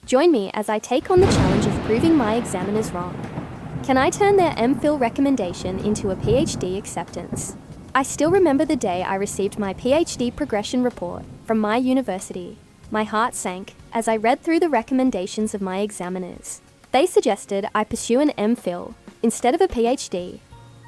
Join me as I take on the challenge of proving my examiners wrong. Can I turn their MPhil recommendation into a PhD acceptance? I still remember the day I received my PhD progression report from my university. My heart sank as I read through the recommendations of my examiners. They suggested I pursue an MPhil instead of a PhD.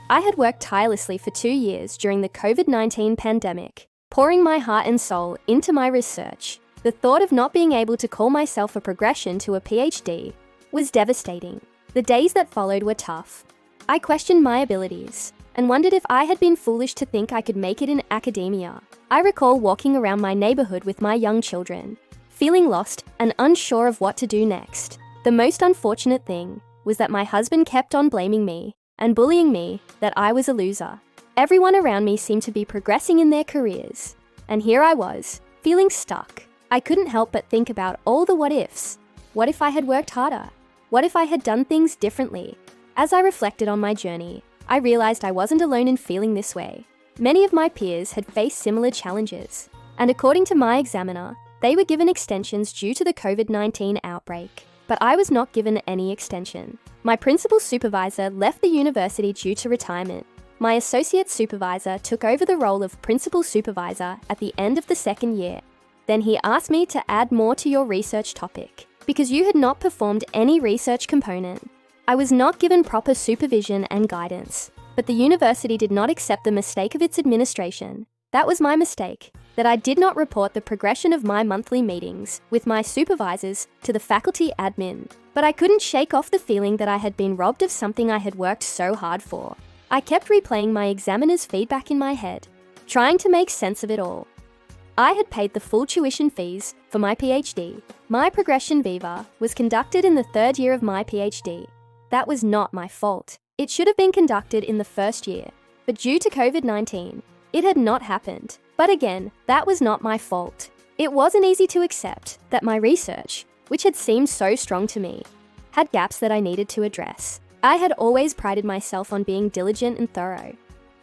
I had worked tirelessly for 2 years during the COVID-19 pandemic, pouring my heart and soul into my research. The thought of not being able to call myself a progression to a PhD was devastating. The days that followed were tough. I questioned my abilities and wondered if I had been foolish to think I could make it in academia. I recall walking around my neighborhood with my young children, feeling lost and unsure of what to do next. The most unfortunate thing was that my husband kept on blaming me and bullying me that I was a loser. Everyone around me seemed to be progressing in their careers, and here I was, feeling stuck. I couldn't help but think about all the what ifs. What if I had worked harder? What if I had done things differently? As I reflected on my journey, I realized I wasn't alone in feeling this way. Many of my peers had faced similar challenges, and according to my examiner, they were given extensions due to the COVID-19 outbreak. But I was not given any extension. My principal supervisor left the university due to retirement. My associate supervisor took over the role of principal supervisor at the end of the second year. Then he asked me to add more to your research topic, because you had not performed any research component. I was not given proper supervision and guidance, but the university did not accept the mistake of its administration. That was my mistake, that I did not report the progression of my monthly meetings with my supervisors to the faculty admin. But I couldn't shake off the feeling that I had been robbed of something I had worked so hard for. I kept replaying my examiner's feedback in my head, trying to make sense of it all. I had paid the full tuition fees for my PhD. My progression viva was conducted in the 3rd year of my PhD. That was not my fault. It should have been conducted in the 1st year, but due to COVID-19, it had not happened. But again, that was not my fault. It wasn't easy to accept that my research, which had seemed so strong to me, had gaps that I needed to address. I had always prided myself on being diligent and thorough,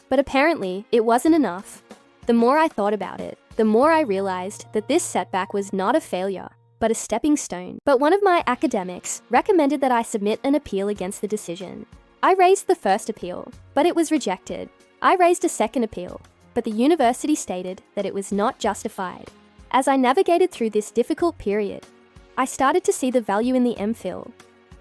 but apparently it wasn't enough. The more I thought about it, the more I realized that this setback was not a failure, but a stepping stone. But one of my academics recommended that I submit an appeal against the decision. I raised the first appeal, but it was rejected. I raised a second appeal, but the university stated that it was not justified. As I navigated through this difficult period, I started to see the value in the MPhil.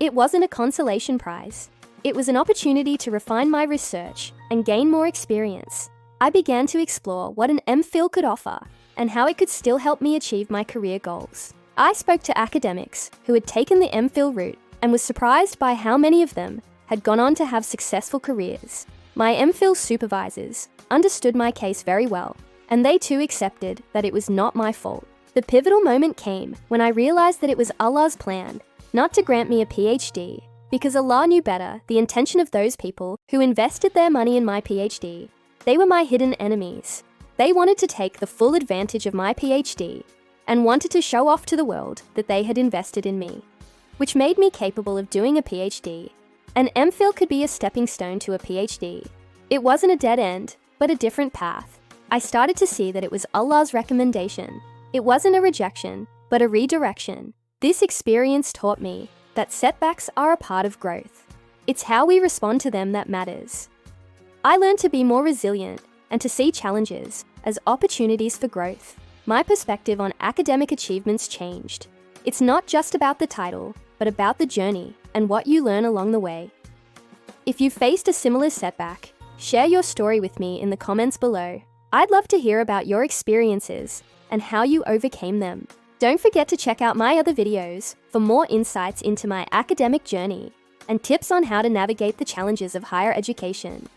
It wasn't a consolation prize. It was an opportunity to refine my research and gain more experience. I began to explore what an MPhil could offer and how it could still help me achieve my career goals. I spoke to academics who had taken the MPhil route and was surprised by how many of them had gone on to have successful careers. My MPhil supervisors understood my case very well, and they too accepted that it was not my fault. The pivotal moment came when I realized that it was Allah's plan not to grant me a PhD, because Allah knew better the intention of those people who invested their money in my PhD. They were my hidden enemies. They wanted to take the full advantage of my PhD and wanted to show off to the world that they had invested in me, which made me capable of doing a PhD. An MPhil could be a stepping stone to a PhD. It wasn't a dead end, but a different path. I started to see that it was Allah's recommendation. It wasn't a rejection, but a redirection. This experience taught me that setbacks are a part of growth. It's how we respond to them that matters. I learned to be more resilient and to see challenges as opportunities for growth. My perspective on academic achievements changed. It's not just about the title, but about the journey and what you learn along the way. If you've faced a similar setback, share your story with me in the comments below. I'd love to hear about your experiences and how you overcame them. Don't forget to check out my other videos for more insights into my academic journey and tips on how to navigate the challenges of higher education.